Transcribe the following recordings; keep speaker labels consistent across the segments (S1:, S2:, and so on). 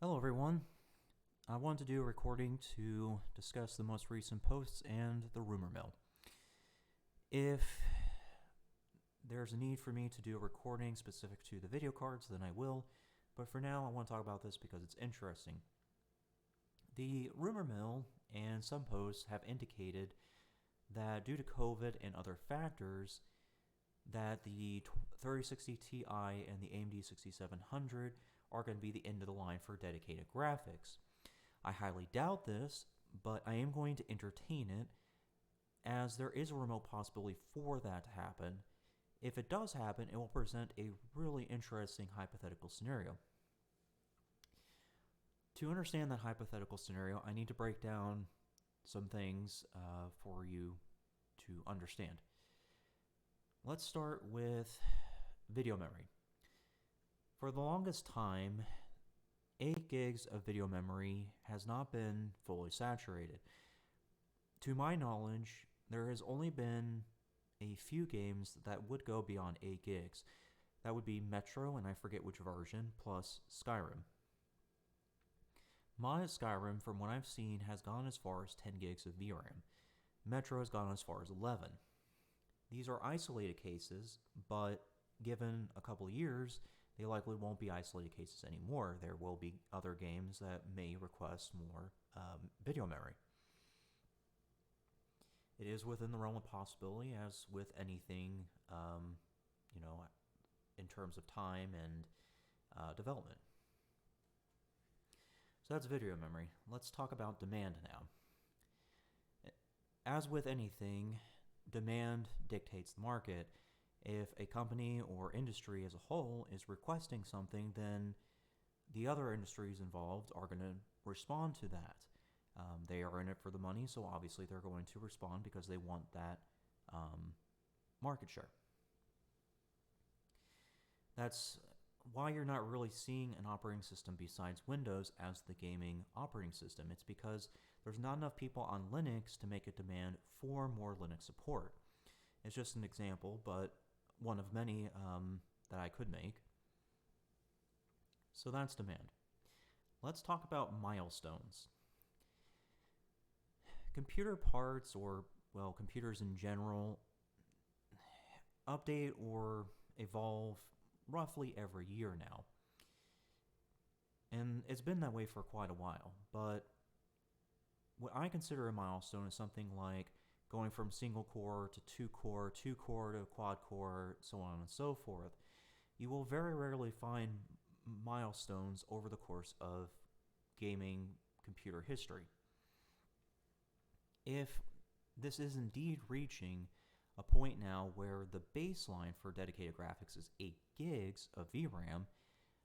S1: Hello everyone. I wanted to do a recording to discuss the most recent posts and the rumor mill. If there's a need for me to do a recording specific to the video cards, then I will, but for now I want to talk about this because it's interesting. The rumor mill and some posts have indicated that due to COVID and other factors, that the 3060 Ti and the AMD 6700 are going to be the end of the line for dedicated graphics. I highly doubt this, but I am going to entertain it, as there is a remote possibility for that to happen. If it does happen, it will present a really interesting hypothetical scenario. To understand that hypothetical scenario, I need to break down some things for you to understand. Let's start with video memory. For the longest time, 8 gigs of video memory has not been fully saturated. To my knowledge, there has only been a few games that would go beyond 8 gigs. That would be Metro, and I forget which version, plus Skyrim. Modded Skyrim, from what I've seen, has gone as far as 10 gigs of VRAM. Metro has gone as far as 11. These are isolated cases, but given a couple of years, they likely won't be isolated cases anymore. There will be other games that may request more video memory. It is within the realm of possibility, as with anything, in terms of time and development. So that's video memory. Let's talk about demand now. As with anything, demand dictates the market. If a company or industry as a whole is requesting something, then the other industries involved are going to respond to that. They are in it for the money, so obviously they're going to respond because they want that market share. That's why you're not really seeing an operating system besides Windows as the gaming operating system. It's because there's not enough people on Linux to make a demand for more Linux support. It's just an example, but one of many that I could make. So that's demand. Let's talk about milestones. Computer parts, or computers in general, update or evolve roughly every year now. And it's been that way for quite a while, but what I consider a milestone is something like going from single core to 2-core, 2-core to quad-core, so on and so forth. You will very rarely find milestones over the course of gaming computer history. If this is indeed reaching a point now where the baseline for dedicated graphics is 8 gigs of VRAM,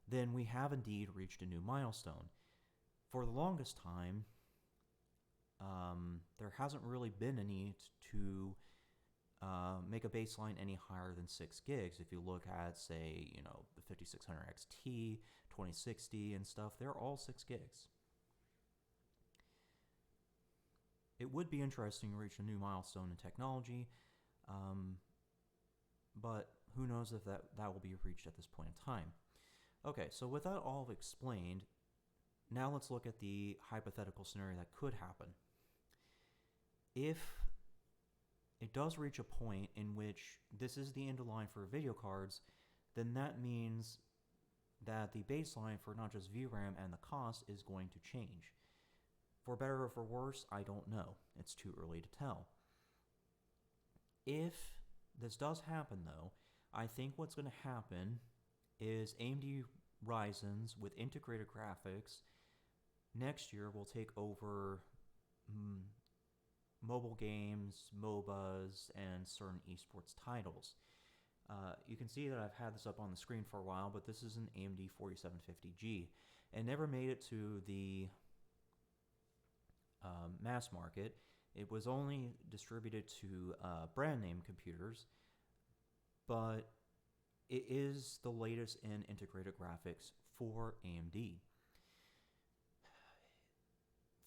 S1: then we have indeed reached a new milestone. For the longest time, there hasn't really been a need to make a baseline any higher than 6 gigs. If you look at, say, the 5600 XT, 2060 and stuff, they're all 6 gigs. It would be interesting to reach a new milestone in technology, but who knows if that will be reached at this point in time. Okay, so with that all explained, now let's look at the hypothetical scenario that could happen. If it does reach a point in which this is the end of line for video cards, then that means that the baseline for not just VRAM and the cost is going to change. For better or for worse, I don't know. It's too early to tell. If this does happen, though, I think what's going to happen is AMD Ryzen's with integrated graphics next year will take over mobile games, MOBAs, and certain esports titles. You can see that I've had this up on the screen for a while, but this is an AMD 4750G. It never made it to the mass market. It was only distributed to brand name computers, but it is the latest in integrated graphics for AMD.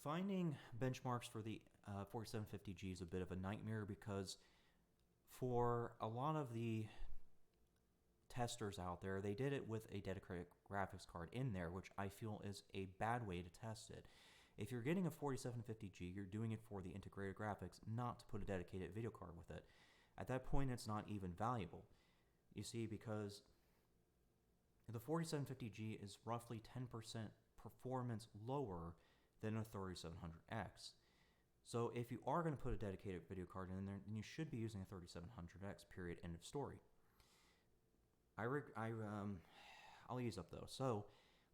S1: Finding benchmarks for the 4750G is a bit of a nightmare because for a lot of the testers out there, they did it with a dedicated graphics card in there, which I feel is a bad way to test it. If you're getting a 4750G, you're doing it for the integrated graphics, not to put a dedicated video card with it. At that point, it's not even valuable. You see, because the 4750G is roughly 10% performance lower than a 3700X. So if you are going to put a dedicated video card in there, then you should be using a 3700X, period, end of story. I'll ease up though. So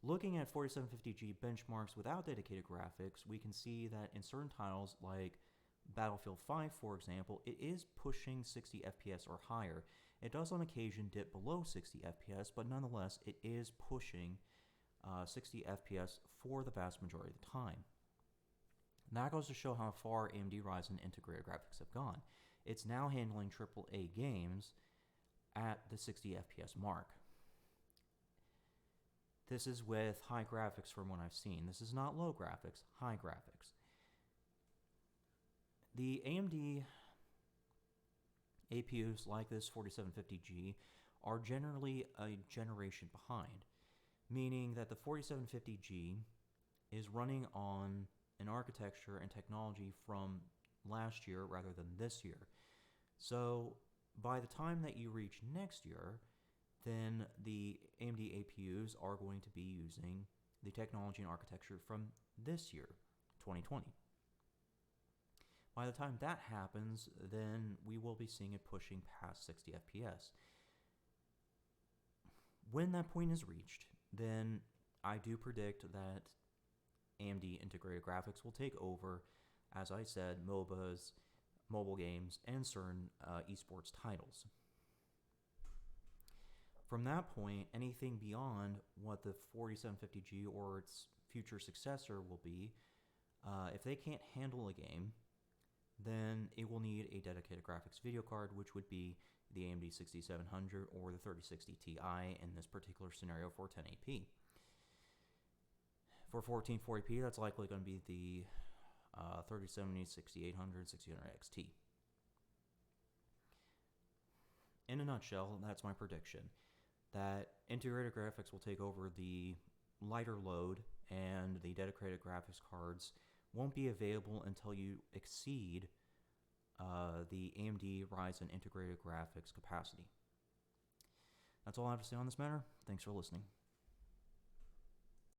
S1: looking at 4750G benchmarks without dedicated graphics, we can see that in certain titles like Battlefield 5, for example, it is pushing 60 FPS or higher. It does on occasion dip below 60 FPS, but nonetheless, it is pushing 60 FPS for the vast majority of the time. And that goes to show how far AMD Ryzen integrated graphics have gone. It's now handling AAA games at the 60 FPS mark. This is with high graphics from what I've seen. This is not low graphics, high graphics. The AMD APUs like this 4750G are generally a generation behind, meaning that the 4750G is running on an architecture and technology from last year rather than this year. So by the time that you reach next year, then the AMD APUs are going to be using the technology and architecture from this year, 2020. By the time that happens, then we will be seeing it pushing past 60 FPS. When that point is reached, then I do predict that AMD integrated graphics will take over, as I said, MOBAs, mobile games, and certain esports titles. From that point, anything beyond what the 4750G or its future successor will be, if they can't handle a game, then it will need a dedicated graphics video card, which would be the AMD 6700 or the 3060 Ti in this particular scenario for 1080p. For 1440p, that's likely going to be the 3070, 6800, 600 XT. In a nutshell, that's my prediction, that integrated graphics will take over the lighter load and the dedicated graphics cards won't be available until you exceed the AMD Ryzen integrated graphics capacity. That's all I have to say on this matter. Thanks for listening.